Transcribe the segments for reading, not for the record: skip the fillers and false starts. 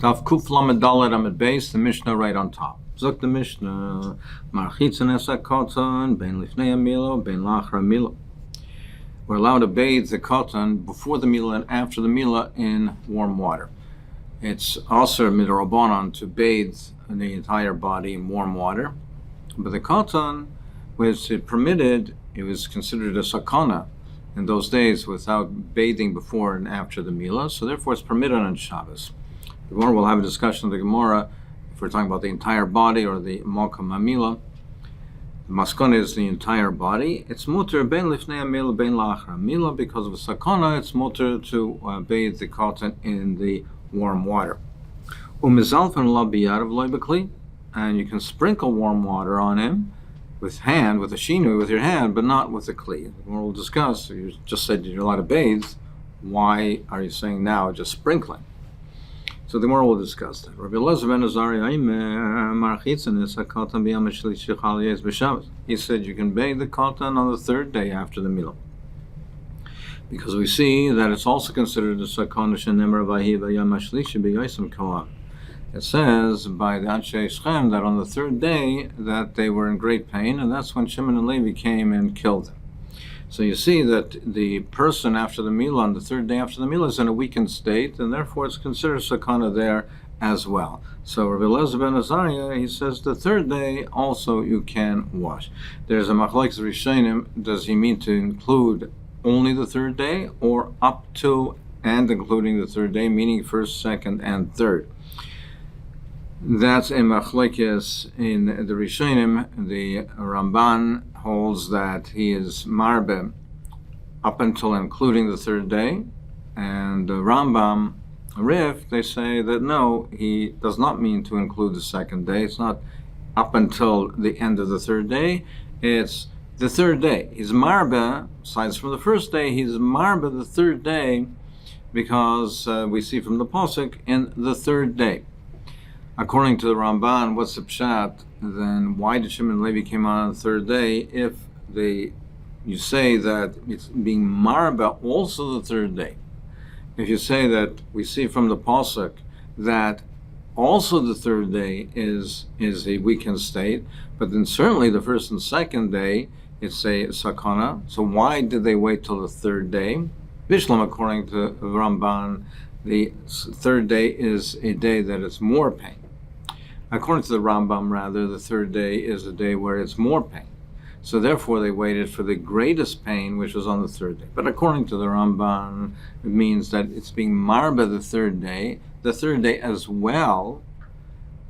Daf Kuf Lamed Dalet Amud Beis, the Mishnah right on top. Zok the Mishnah, Marchitzen Esa Koton, Ben Lifnei Milo, Ben Lachra Milo. We're allowed to bathe the cotton before the Mila and after the Mila in warm water. It's also midrabanan to bathe the entire body in warm water, but the cotton, was it permitted, it was considered a sakana in those days without bathing before and after the Mila, so therefore it's permitted on Shabbos. The Gemara will have a discussion of the Gemara if we're talking about the entire body or the Malkam Mila. The maskana is the entire body. It's mutter ben lifnei mila ben lachra mila because of a sakana. It's mutter to bathe the cotton in the warm water. Umizalfen la biyadav loy bekli, and you can sprinkle warm water on him with a shinu, with your hand, but not with a kli. We'll discuss. You just said you're allowed to bathe. Why are you saying now just sprinkling? So the Gemara will discuss that. He said you can bathe the cotton on the third day after the Mila, because we see that it's also considered a sakana shenemar v'hi v'yam hashlishi b'yosem kalam. It says by the Anshe Shechem that on the third day that they were in great pain, and that's when Shimon and Levi came and killed them. So you see that the person after the Mila, on the third day after the Mila, is in a weakened state, and therefore it's considered sakana there as well. So Rabbi Elazar ben Azariah, he says the third day also you can wash. There's a machlokes rishonim, does he mean to include only the third day, or up to and including the third day, meaning first, second, and third? That's a machlokes in the rishonim. The Ramban holds that he is marbe up until including the third day, and the Rambam Rif, they say that no, he does not mean to include the second day. It's not up until the end of the third day, it's the third day. He's marbe, besides from the first day, he's marbe the third day, because we see from the Pasuk in the third day. According to the Ramban, what's the pshat? Then why did Shimon and Levi came on the third day if you say that it's being marba also the third day? If you say that we see from the pasuk that also the third day is a weakened state, but then certainly the first and second day it's a sakana. So why did they wait till the third day? Bishlam, according to Ramban, the third day is a day that it's more pain. According to the Rambam, rather, the third day is a day where it's more pain. So therefore they waited for the greatest pain, which was on the third day. But according to the Ramban, it means that it's being marba the third day as well,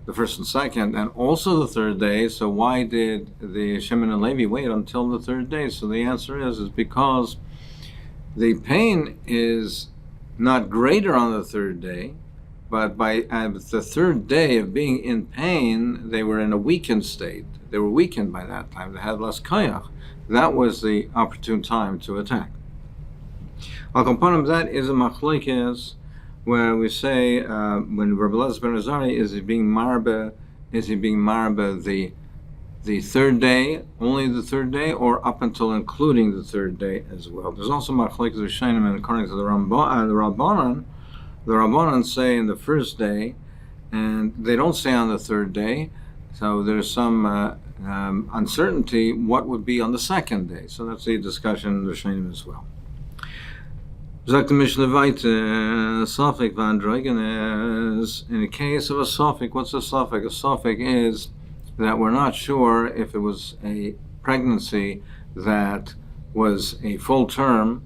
the first and second, and also the third day. So why did the Shimon and Levi wait until the third day? So the answer is because the pain is not greater on the third day, but by the third day of being in pain, they were in a weakened state. They were weakened by that time. They had less koyach. That was the opportune time to attack. Al component of that is a machlokes, where we say when Rabbi Elazar ben Azariah is he being marba the third day, only the third day, or up until including the third day as well. There's also machlokes rishonim, and according to the Rabbanan, the Rabbanan say in the first day, and they don't say on the third day. So there's some uncertainty what would be on the second day. So that's the discussion in the rishonim as well. Sagt the Mishnah weiter, Safek v'androgenes. In the case of a Safek, what's a Safek? A Safek is that we're not sure if it was a pregnancy that was a full term,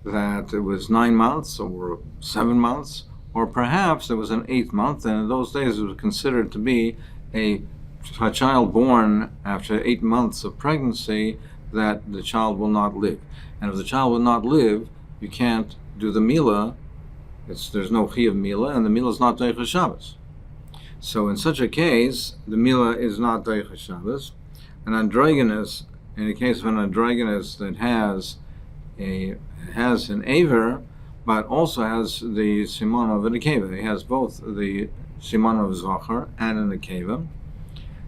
that it was 9 months or 7 months, or perhaps it was an 8th month, and in those days it was considered to be a child born after 8 months of pregnancy, that the child will not live. And if the child will not live, you can't do the Mila. There's no Chi of Mila, and the Mila is not Deicha Shabbos. So in such a case, the Mila is not Deicha Shabbos. An androgynous, in the case of an androgynous that has an aver, but also has the simon of an akeva. He has both the simon of zachar and an akeva.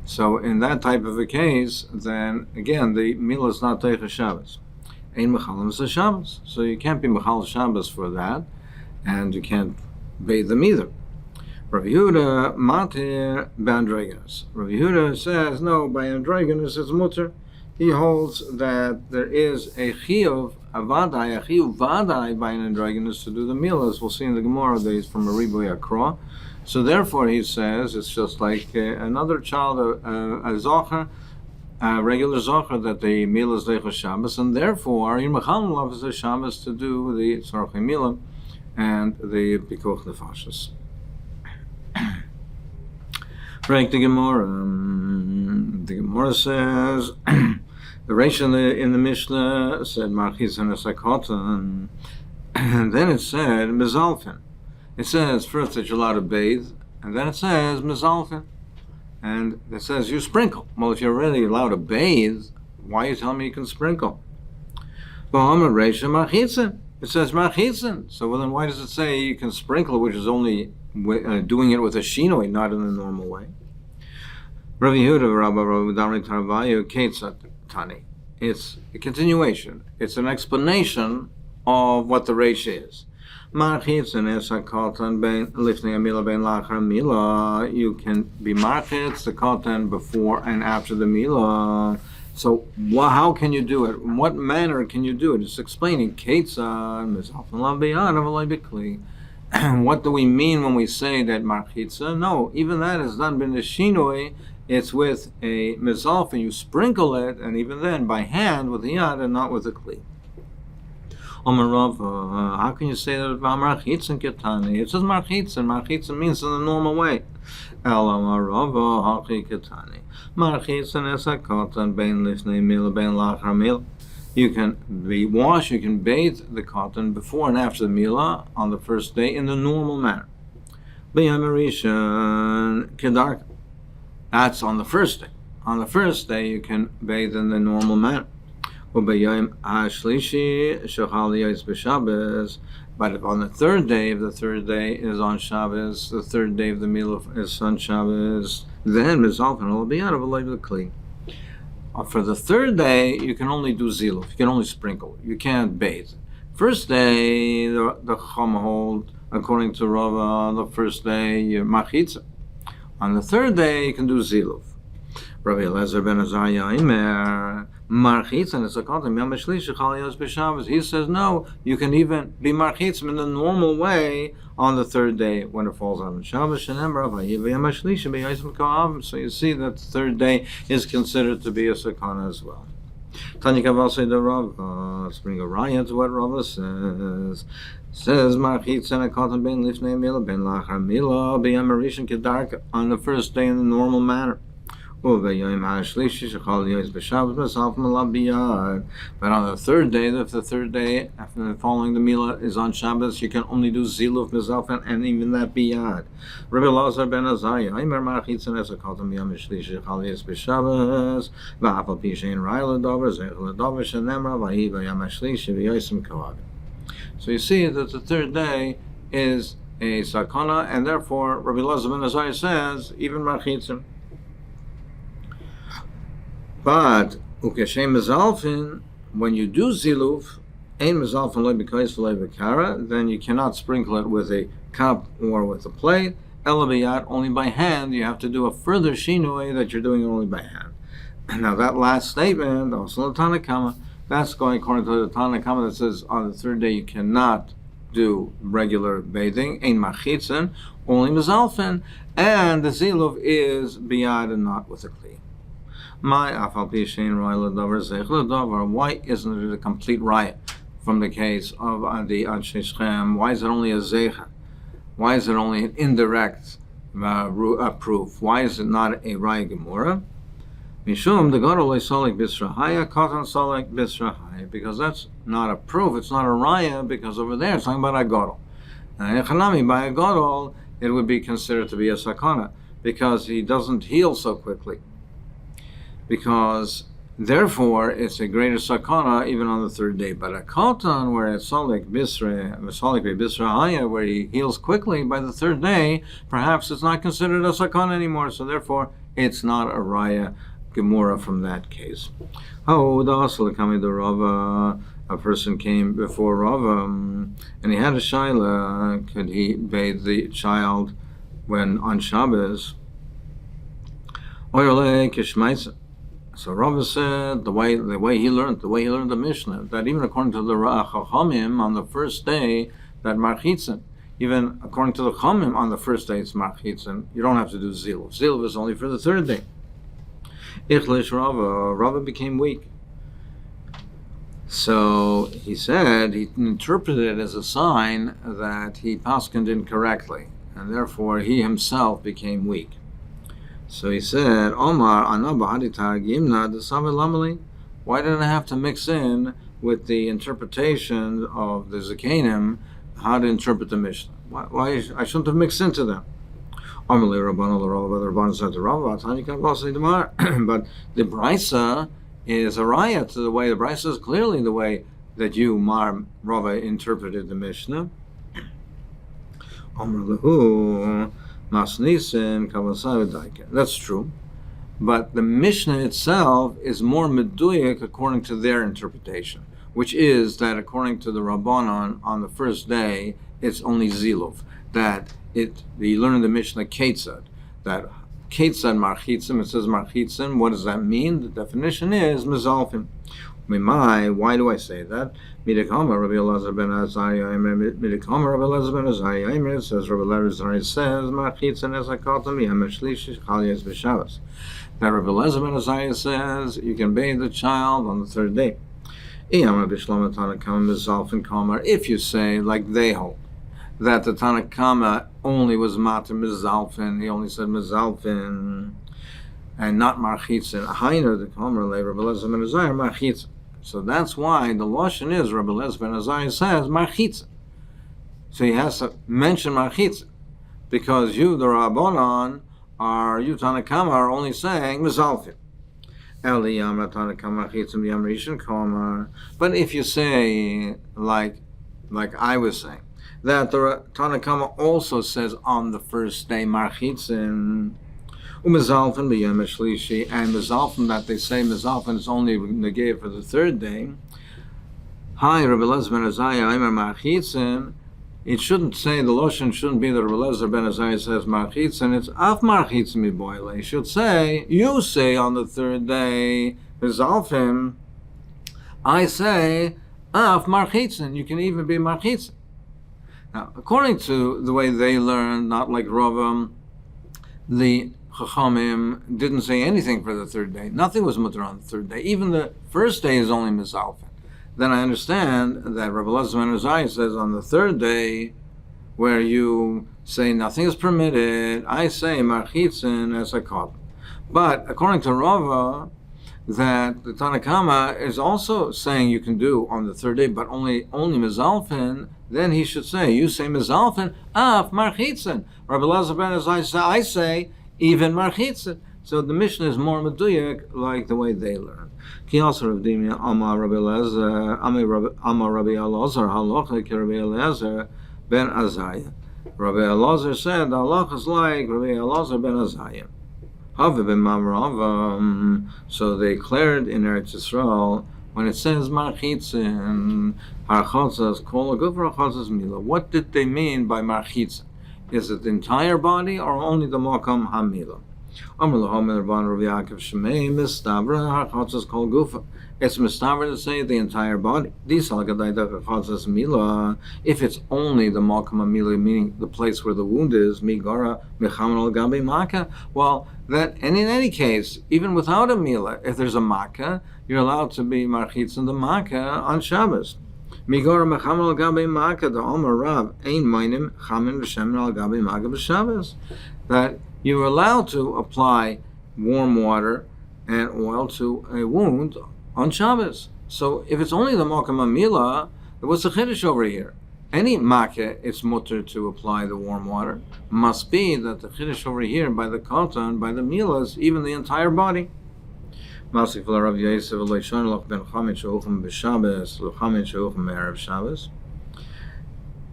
So in that type of a case, then again the mila is not teicha Shabbos. Ein mechalim is a Shabbos, so you can't be mechal Shabbos for that, and you can't bathe them either. Rav Yehuda matir b'androgynous. Rav Yehuda says no, by androgynous it's mutter. He holds that there is a chiyuv vadai by an androgynous to do the meal, as we'll see in the Gemara days from a riboy akra. So therefore, he says it's just like another child, a zocher, a regular zocher, that the meal is leichos Shabbos, and therefore you're mechalel of the Shabbos to do the tzarchei milah and the pikuach nefashos. Break the Gemara. The Gemara says the Reish in the Mishnah said marchis and esakotan, and then it said mezalfen. It says first that you're allowed to bathe, and then it says mezalfen, and it says you sprinkle. Well, if you're really allowed to bathe, why are you telling me you can sprinkle? It says marchitzen. So well, then why does it say you can sprinkle, which is only doing it with a shinoi, not in the normal way? Rav Yehuda, Rabbi Taravayu, Ketzat Tani. It's a continuation. It's an explanation of what the reish is. Marchitzen esakotan ben lifnei amila ben lachar mila. You can be marchitz the kotan before and after the mila. So how can you do it? In what manner can you do it? It's explaining Ketzad mizalfen labiyan avalei bikli. What do we mean when we say that marchitza? No, even that is done ben shinoi. It's with a mizalfen. You sprinkle it, and even then by hand with the yad and not with a kli. How can you say that about marchitzen ketani? It says marchitzen. Marchitzen means in the normal way. You can wash, you can bathe the cotton before and after the milah on the first day in the normal manner. That's on the first day. On the first day you can bathe in the normal manner. But on the third day, if the third day is on Shabbos, the third day of the meal is on Shabbos, then mizalfen will be out of a light of the kli. For the third day, you can only do ziluf. You can only sprinkle. You can't bathe. First day, the chum hold, according to Rava, the first day, you're machitza. On the third day, you can do ziluf. Rabbi Elazar ben Azariah Imer marchitzan is a kotam yom shlishi chaliyos b'Shabbos. He says no, you can even be marchitzim in the normal way on the third day when it falls on Shabbos. So you see that the third day is considered to be a sakana as well. Tanya Kaval say the Rav, let's bring a raya to what Rava says. Says marchitzan a kotam ben lifnei milah ben lachar milah b'yom rishon kedarka on the first day in the normal manner. But on the third day, if the third day after following the milah is on Shabbos, you can only do ziluf mizalfen, and even that biyad. Rabbi Elazar ben Azariah, Aimer marchitzen es a kotam b'yom shlishi chaliyos b'Shabbos, v'afal pi shein raya l'dover zech l'dover shenemra v'hi b'yom shlishi v'yosim kohav. So you see that the third day is a sakana, and therefore Rabbi Elazar ben Azariah says even marchitzen. But ukeshem mezalfin, when you do ziluf, ein mezalfin loy b'kais v'loy b'kara, then you cannot sprinkle it with a cup or with a plate. Ela b'yad, only by hand. You have to do a further shinoi that you're doing it only by hand. Now that last statement, also the Tanakama, that's going according to the Tanakama that says on the third day you cannot do regular bathing, ein machitzen, only mezalfin, and the ziluf is b'yad and not with a kli. Why isn't it a complete riot from the case of the Anshe Shechem? Why is it only a zecha? Why is it only an indirect proof? Why is it not a raya gemura? Mishum the gadol solik bisrahaya katan solik bisrahaya, because that's not a proof. It's not a raya, because over there it's talking about a gadol. And by a gadol it would be considered to be a sakana because he doesn't heal so quickly. Because therefore it's a greater sakana even on the third day. But a katan, where it's solik bisra, where he heals quickly by the third day, perhaps it's not considered a sakana anymore. So therefore it's not a raya gemura from that case. A person came before Rava and he had a shaila: could he bathe the child when on Shabbos, Oyole Kishmaisa. So Rava said the way he learned the Mishnah, that even according to the Chachamim on the first day that Marchitzen, even according to the Chachamim on the first day it's Marchitzen, you don't have to do Zilov. Zilov is only for the third day. Ichlish Rava became weak. So he said he interpreted it as a sign that he paskined incorrectly, and therefore he himself became weak. So he said, Omar, why didn't I have to mix in with the interpretation of the Zakanim how to interpret the Mishnah? Why I shouldn't have mixed into them? But the Brisa is a raya to the way, the Brisa is clearly the way that you, Mar Rava, interpreted the Mishnah. That's true, but the Mishnah itself is more meduyek according to their interpretation, which is that according to the Rabbanon on the first day it's only zilov. That you learn in the Mishnah Ketzad, that Ketzad marchitzim, it says marchitzim. What does that mean? The definition is mezalfim. Why do I say that? Midikama Rabbi Elazar ben Azariah, Midikama Rabbi Elazar ben Azariah, it says Rabbi Elazar says marchitzim as I call them yamashlish chalyas b'Shabbos. That Rabbi Elazar ben Azariah says you can bathe the child on the third day. If you say like they hold, that the Tanakama only was mater mizalfin, he only said mizalfin, and not marchitzin. Hainer the Kamer le Rabbi Elazar ben Azariah marchitzin. So that's why the lashon is Rabbi Elazar ben Azariah says marchitzin. So he has to mention marchitzin because you, the Rabbanon, you Tanakama are only saying mizalfin. But if you say like I was saying, that the Tanakama also says on the first day marchitzin, umezalfen b'yom shlishi, and mezalfen that they say mezalfen is only negay for the third day. Hi, Rabbi Elazar ben Azariah, I'm marchitzin. It shouldn't say, the lashon shouldn't be that Rabbi Elazar ben Azariah says marchitzin. It's af marchitzin miboile. It should say, you say on the third day mezalfen. I say af marchitzin. You can even be marchitzin. Now, according to the way they learned, not like Rava, the Chachamim didn't say anything for the third day. Nothing was mutter on the third day. Even the first day is only mizalfen. Then I understand that Rabbi Elazar ben Azariah says on the third day, where you say nothing is permitted, I say marchitzin as I call it. But according to Rava, that the Tanakama is also saying you can do on the third day, but only mizalfen. Then he should say, you say mizalfen, af marchitzin. Rabbi Elazar ben Azariah says, I say even marchitzin. So the Mishnah is more meduyak, like the way they learn. Ki also Rav Dimi Amar Rabbi Elazar, Amar Rabbi Elazar, halacha ki Rabbi Elazar ben Azariah. Rabbi Elazar said, the halacha is like Rabbi Elazar ben Azariah. So they declared in Eretz Yisrael, when it says marchitzin, harchotzas, kol agufra harchotzas mila, what did they mean by marchitzin? Is it the entire body or only the makam hamila? It's mistaber to say the entire body. If it's only the makam hamila, meaning the place where the wound is, migara mechaman al gabi maka. Well, that, and in any case, even without a mila, if there's a makkah, you're allowed to be marchitzin the makkah on Shabbos. Migor mechamen al gabi makkah, the Omer Rav, ein meinim chamen v'shemen al gabi makkah b'Shabbos. That you're allowed to apply warm water and oil to a wound on Shabbos. So if it's only the makam amila, what's the chiddush over here? Any makkah, it's mutter to apply the warm water. Must be that the chiddush over here by the katan, by the milas, even the entire body. Masik for Rav Yosef Leishon Loch ben Chamin Sheuchim b'Shabbos, Chamin Sheuchim erev Shabbos.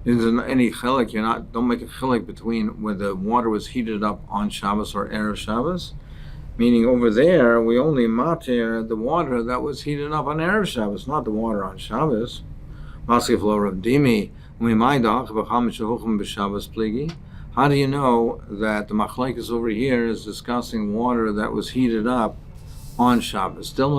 Isn't any chilek? Don't make a chilek between when the water was heated up on Shabbos or erev Shabbos. Meaning over there, we only matir the water that was heated up on erev Shabbos, not the water on Shabbos. Masik for Rav Dimi. How How do you know that the machlekes over here is discussing water that was heated up on Shabbos? Maybe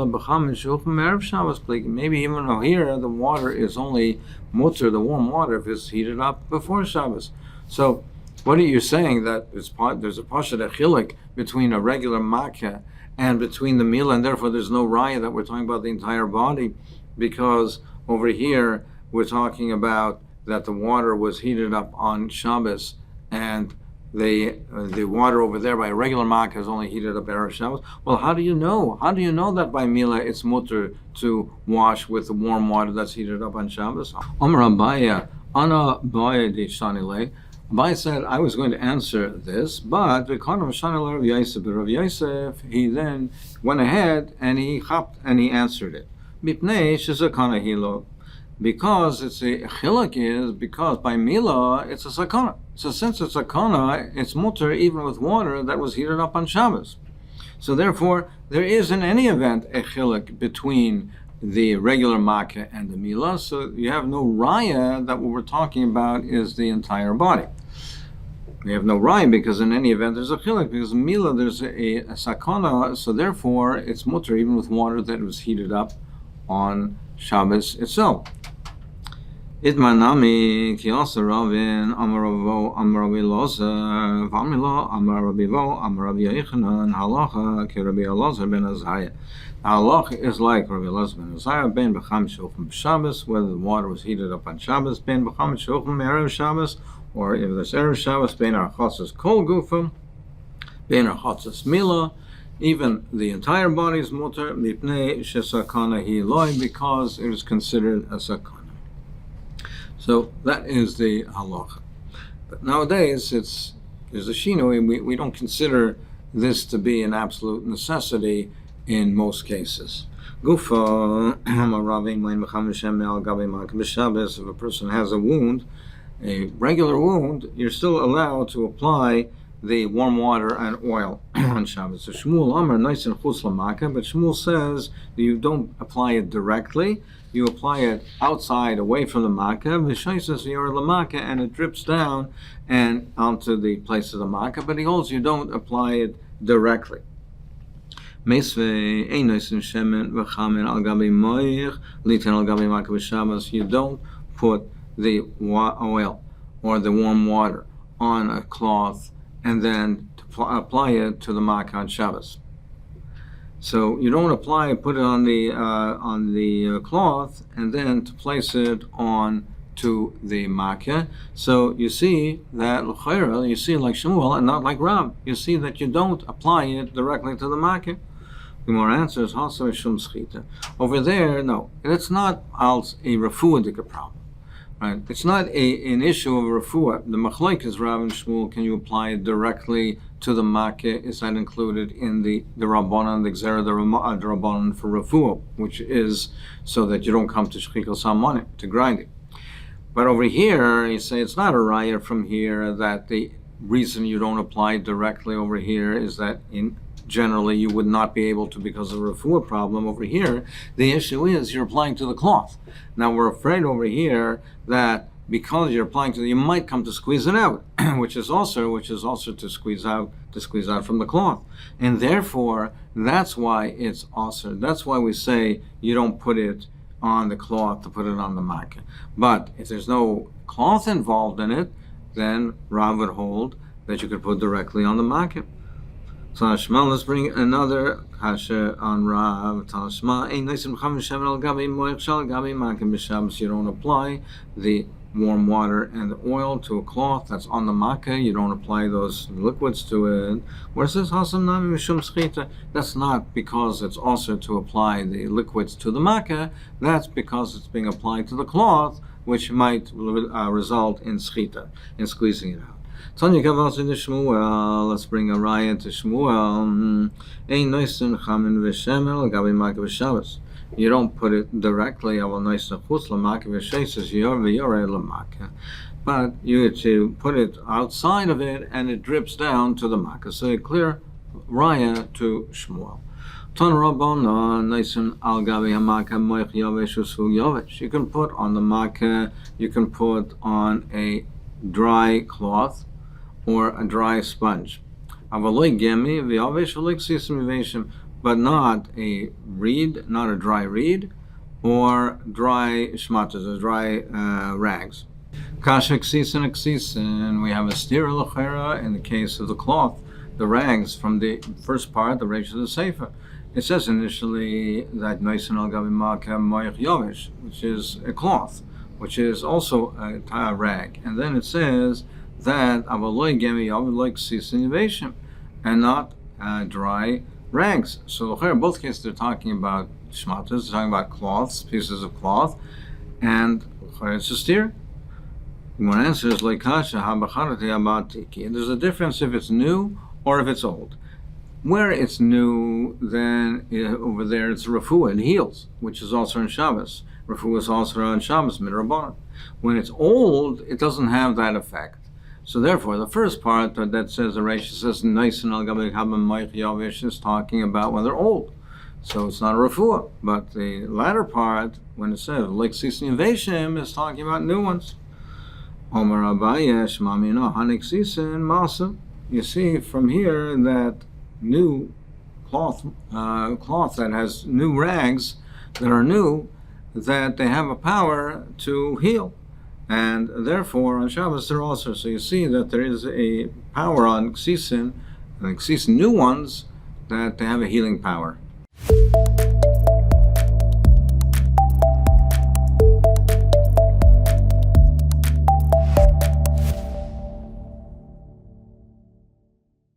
even though here the water is only mutter, the warm water, if it's heated up before Shabbos. So what are you saying? That there's a pashat achilek between a regular makkah and between the meal, and therefore there's no raya that we're talking about the entire body, because over here we're talking about that the water was heated up on Shabbos, and the water over there by a regular makkah is only heated up erev Shabbos. Well, how do you know? How do you know that by Mila it's mutter to wash with the warm water that's heated up on Shabbos? Amar Abaya, Ana Baya de Shanile. Abai said, I was going to answer this, but Rav Yosef, he then went ahead and he answered it. Because it's a chilak is because by Mila it's a sakana. So since it's a sakana, it's mutter even with water that was heated up on Shabbos. So therefore, there is in any event a chilak between the regular makkah and the Mila. So you have no raya that what we're talking about is the entire body. We have no raya because in any event there's a chilak, because in Mila there's a sakana, so therefore it's mutter even with water that was heated up on Shabbos itself. Itmanami kiyasa Ravin Amaravo Amaravi Loza Vamila Amarabivo Amarabi Yechanan Halacha Kirabi Loza Ben Azaya. Halacha is like Rabbi Loza Ben Azaya Ben B'cham Shofim Shabbos, whether the water was heated up on Shabbos, Ben B'cham Shofim Erev Shabbos, or if there's Erev Shabbos, Ben Archotzes Kol Gufim, Ben Archotzes Mila. Even the entire body is mutter mipnei shesakana hi loy, because it is considered a sakana. So that is the halacha. But nowadays there's a shino. We don't consider this to be an absolute necessity in most cases. Gufa if a person has a wound, a regular wound, you're still allowed to apply the warm water and oil on Shabbos. So Shmuel Amar nice and chutz lamaka, but Shmuel says that you don't apply it directly. You apply it outside, away from the makkah. V'shaisas yor lamaka, and it drips down and onto the place of the makkah. But he holds you don't apply it directly. Meisvei ein nice and shemen v'chamen al gabi moich liten al gabi makkah v'Shabbos. You don't put the oil or the warm water on a cloth and then to apply it to the makkah on Shabbos. So you don't put it on the cloth and then to place it on to the makkah. So you see that you see like Shmuel and not like Rab. You see that you don't apply it directly to the makkah. The more answers also shum shchita. Over there, no, it's not als a refuah problem. Right. It's not an issue of refuah. The machlek is Rav and Shmuel. Can you apply it directly to the makkah? Is that included in the rabbanan, the gzera, the rabbanan for refuah, which is so that you don't come to shchikol salmonim, to grind it. But over here, you say it's not a raya from here that the reason you don't apply it directly over here is that generally you would not be able to because of a refuah problem. Over here, the issue is you're applying to the cloth. Now we're afraid over here that because you're applying you might come to squeeze it out, which is also to squeeze out from the cloth, and therefore that's why it's also. That's why we say you don't put it on the cloth to put it on the makkah. But if there's no cloth involved in it, then Rav would hold that you could put directly on the makkah. Tashma, let's bring another kasha on Rav. Tashma, you don't apply the warm water and the oil to a cloth that's on the makkah. You don't apply those liquids to it. Where it says hasam nami mishum schita, that's not because it's also to apply the liquids to the makkah. That's because it's being applied to the cloth, which might result in schita, in squeezing it out. Tanya Kavas in Shmuel. Let's bring a raya to Shmuel. Ein noisin chamin v'shemel gabi makkah v'Shabbos. You don't put it directly. Aval noisin chutz l'makkah v'sheises yor v'yorei l'makkah. But you to put it outside of it, and it drips down to the makkah. So a clear raya to Shmuel. Ton Rabbanan noisin al gabi hamakkah moich yovesh usu yovesh. You can put on the makkah. You can put on a dry cloth, or a dry sponge. But not a reed, not a dry reed, or dry shmatas, or dry rags. Kasha ksisin, we have a stira l'chera in the case of the cloth, the rags from the first part, the Reish of the Sefer. It says initially that noisin al gabi ma'aka moich yovish, which is a cloth, which is also a rag, and then it says that avaloi gemi avaloi ksisin yaveshim, and not dry rags. So in both cases they're talking about shmatas, they're talking about cloths, pieces of cloth, and it's a steer. One answer is like kasha habacharati abatiki. There's a difference if it's new or if it's old. Where it's new, then over there it's refuah, it heals, which is also in Shabbos. Refuah is also on Shabbos, midrabanan. When it's old, it doesn't have that effect. So therefore, the first part that says the Reish says nice al gabi habam moich yavish is talking about when they're old. So it's not a refuah. But the latter part, when it says like sisin yaveshim, is talking about new ones. Omer Abayesh Mamino Hanik Sisin Masa. You see from here that new cloth that has new rags that are new, that they have a power to heal, and therefore on Shabbos they're also. So you see that there is a power on Ksisin, and Ksisin new ones, that they have a healing power.